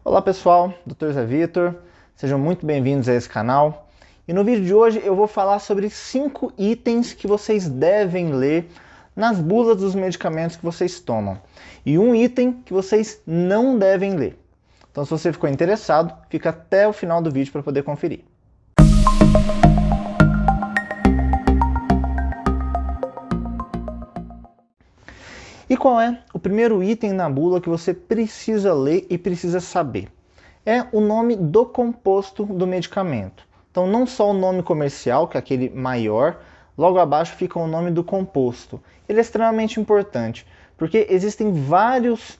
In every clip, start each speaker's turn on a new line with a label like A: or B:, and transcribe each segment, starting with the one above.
A: Olá pessoal, Dr. Zé Vitor, sejam muito bem-vindos a esse canal. E no vídeo de hoje eu vou falar sobre 5 itens que vocês devem ler nas bulas dos medicamentos que vocês tomam. E um item que vocês não devem ler. Então se você ficou interessado, fica até o final do vídeo para poder conferir. E qual é o primeiro item na bula que você precisa ler e precisa saber? É o nome do composto do medicamento. Então não só o nome comercial, que é aquele maior, logo abaixo fica o nome do composto. Ele é extremamente importante, porque existem várias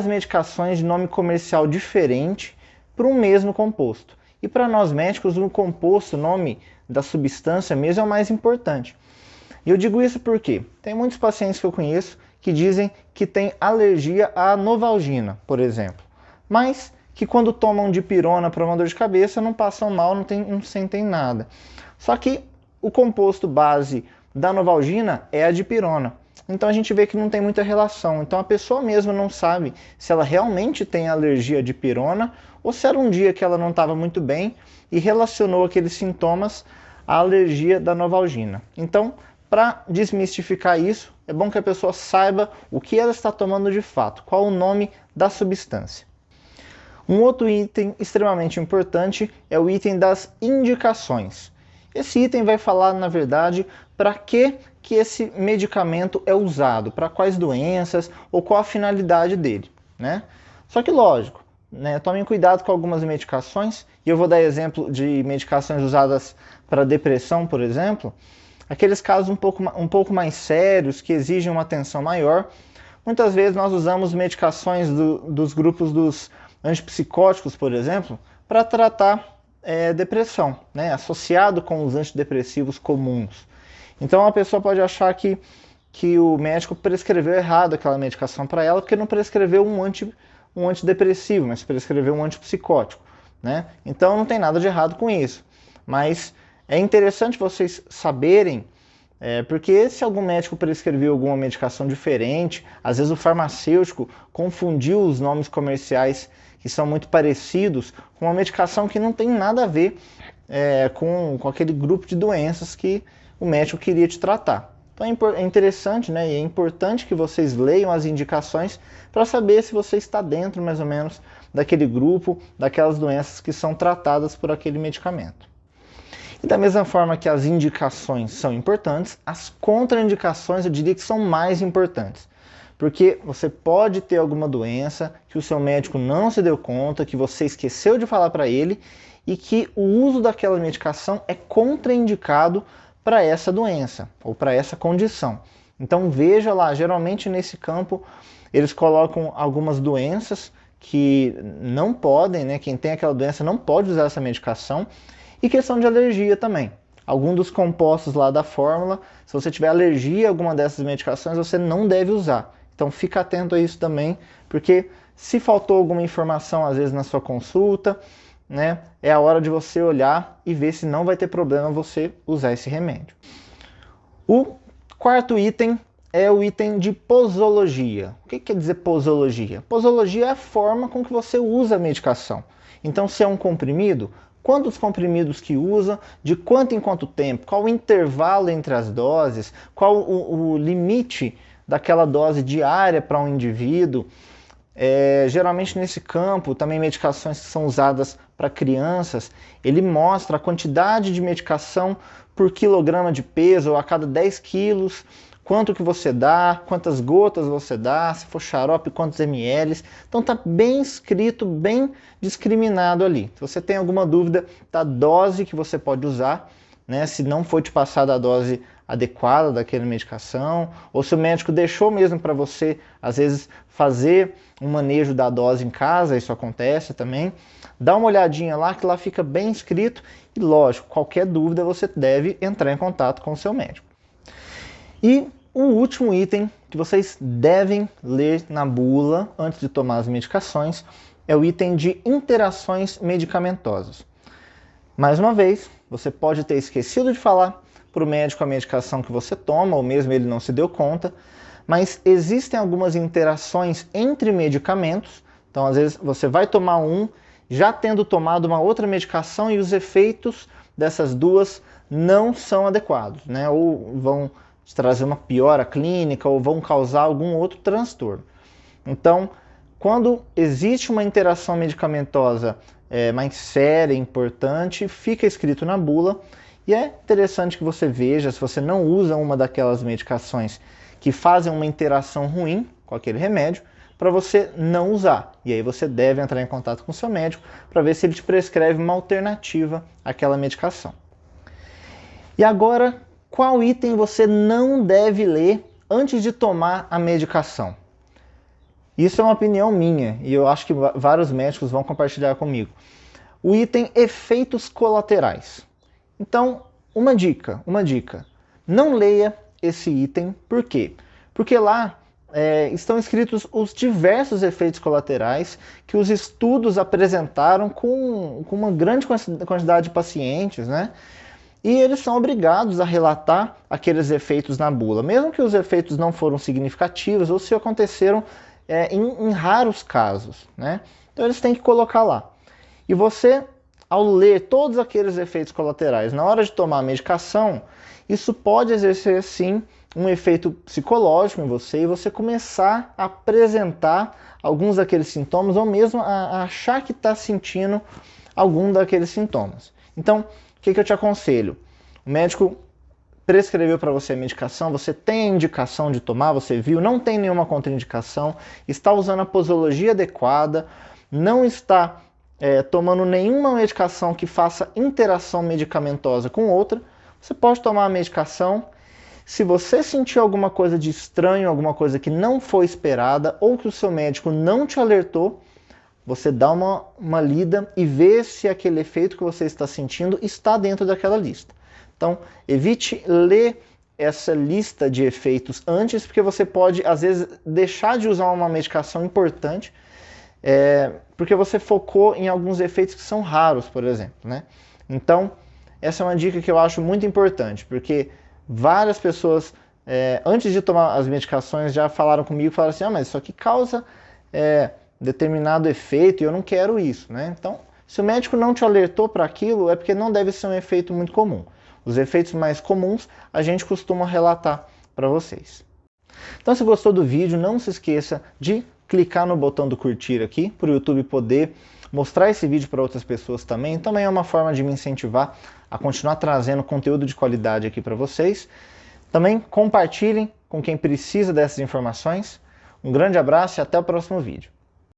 A: medicações de nome comercial diferente para um mesmo composto. E para nós médicos, o composto, o nome da substância mesmo é o mais importante. E eu digo isso porque tem muitos pacientes que eu conheço que dizem que tem alergia à Novalgina, por exemplo. Mas que quando tomam dipirona para uma dor de cabeça não passam mal, não sentem nada. Só que o composto base da Novalgina é a dipirona. Então a gente vê que não tem muita relação. Então a pessoa mesmo não sabe se ela realmente tem alergia à dipirona ou se era um dia que ela não estava muito bem e relacionou aqueles sintomas à alergia da Novalgina. Então, para desmistificar isso, é bom que a pessoa saiba o que ela está tomando de fato, qual o nome da substância. Um outro item extremamente importante é o item das indicações. Esse item vai falar, na verdade, para que esse medicamento é usado, para quais doenças ou qual a finalidade dele, né? Só que lógico, né, tomem cuidado com algumas medicações, e eu vou dar exemplo de medicações usadas para depressão, por exemplo. Aqueles casos um pouco mais sérios, que exigem uma atenção maior, muitas vezes nós usamos medicações dos grupos dos antipsicóticos, por exemplo, para tratar depressão, né, associado com os antidepressivos comuns. Então a pessoa pode achar que o médico prescreveu errado aquela medicação para ela, porque não prescreveu um antidepressivo, mas prescreveu um antipsicótico, né? Então não tem nada de errado com isso, mas é interessante vocês saberem, porque se algum médico prescreveu alguma medicação diferente, às vezes o farmacêutico confundiu os nomes comerciais que são muito parecidos com uma medicação que não tem nada a ver com aquele grupo de doenças que o médico queria te tratar. Então é interessante, né, e é importante que vocês leiam as indicações para saber se você está dentro mais ou menos daquele grupo, daquelas doenças que são tratadas por aquele medicamento. E da mesma forma que as indicações são importantes, as contraindicações eu diria que são mais importantes. Porque você pode ter alguma doença que o seu médico não se deu conta, que você esqueceu de falar para ele e que o uso daquela medicação é contraindicado para essa doença ou para essa condição. Então veja lá, geralmente nesse campo eles colocam algumas doenças que não podem, né? Quem tem aquela doença não pode usar essa medicação. E questão de alergia também. Algum dos compostos lá da fórmula, se você tiver alergia a alguma dessas medicações, você não deve usar. Então fica atento a isso também, porque se faltou alguma informação às vezes na sua consulta, né, é a hora de você olhar e ver se não vai ter problema você usar esse remédio. O quarto item é o item de posologia. O que quer dizer posologia? Posologia é a forma com que você usa a medicação. Então se é um comprimido, quantos comprimidos que usa, de quanto em quanto tempo, qual o intervalo entre as doses, qual o limite daquela dose diária para um indivíduo. Geralmente nesse campo, também medicações que são usadas para crianças, ele mostra a quantidade de medicação por quilograma de peso, ou a cada 10 quilos, quanto que você dá, quantas gotas você dá, se for xarope, quantos ml. Então está bem escrito, bem discriminado ali. Se você tem alguma dúvida da dose que você pode usar, né, se não foi te passada a dose adequada daquela medicação, ou se o médico deixou mesmo para você, às vezes, fazer um manejo da dose em casa, isso acontece também. Dá uma olhadinha lá, que lá fica bem escrito, e lógico, qualquer dúvida você deve entrar em contato com o seu médico. E o último item que vocês devem ler na bula antes de tomar as medicações é o item de interações medicamentosas. Mais uma vez, você pode ter esquecido de falar para o médico a medicação que você toma, ou mesmo ele não se deu conta, mas existem algumas interações entre medicamentos Então, às vezes, você vai tomar um, já tendo tomado uma outra medicação e os efeitos dessas duas não são adequados, né? Ou vão te trazer uma piora clínica ou vão causar algum outro transtorno. Então, quando existe uma interação medicamentosa mais séria, importante, fica escrito na bula e é interessante que você veja se você não usa uma daquelas medicações que fazem uma interação ruim com aquele remédio, para você não usar. E aí você deve entrar em contato com o seu médico para ver se ele te prescreve uma alternativa àquela medicação. E agora, qual item você não deve ler antes de tomar a medicação? Isso é uma opinião minha e eu acho que vários médicos vão compartilhar comigo. O item efeitos colaterais. Então, uma dica. Não leia esse item, por quê? Porque lá estão escritos os diversos efeitos colaterais que os estudos apresentaram com uma grande quantidade de pacientes, né? E eles são obrigados a relatar aqueles efeitos na bula, mesmo que os efeitos não foram significativos ou se aconteceram em raros casos, né? Então eles têm que colocar lá. E você, ao ler todos aqueles efeitos colaterais na hora de tomar a medicação, isso pode exercer sim um efeito psicológico em você e você começar a apresentar alguns daqueles sintomas ou mesmo a achar que está sentindo algum daqueles sintomas. Então, o que eu te aconselho? O médico prescreveu para você a medicação, você tem a indicação de tomar, você viu, não tem nenhuma contraindicação, está usando a posologia adequada, não está tomando nenhuma medicação que faça interação medicamentosa com outra, você pode tomar a medicação. Se você sentir alguma coisa de estranho, alguma coisa que não foi esperada ou que o seu médico não te alertou, você dá uma lida e vê se aquele efeito que você está sentindo está dentro daquela lista. Então, evite ler essa lista de efeitos antes, porque você pode, às vezes, deixar de usar uma medicação importante, porque você focou em alguns efeitos que são raros, por exemplo, né? Então, essa é uma dica que eu acho muito importante, porque várias pessoas, antes de tomar as medicações, já falaram comigo, falaram assim, mas isso aqui causa determinado efeito e eu não quero isso, né? Então, se o médico não te alertou para aquilo, é porque não deve ser um efeito muito comum. Os efeitos mais comuns a gente costuma relatar para vocês. Então, se gostou do vídeo, não se esqueça de clicar no botão do curtir aqui, para o YouTube poder mostrar esse vídeo para outras pessoas também. Também é uma forma de me incentivar a continuar trazendo conteúdo de qualidade aqui para vocês. Também compartilhem com quem precisa dessas informações. Um grande abraço e até o próximo vídeo.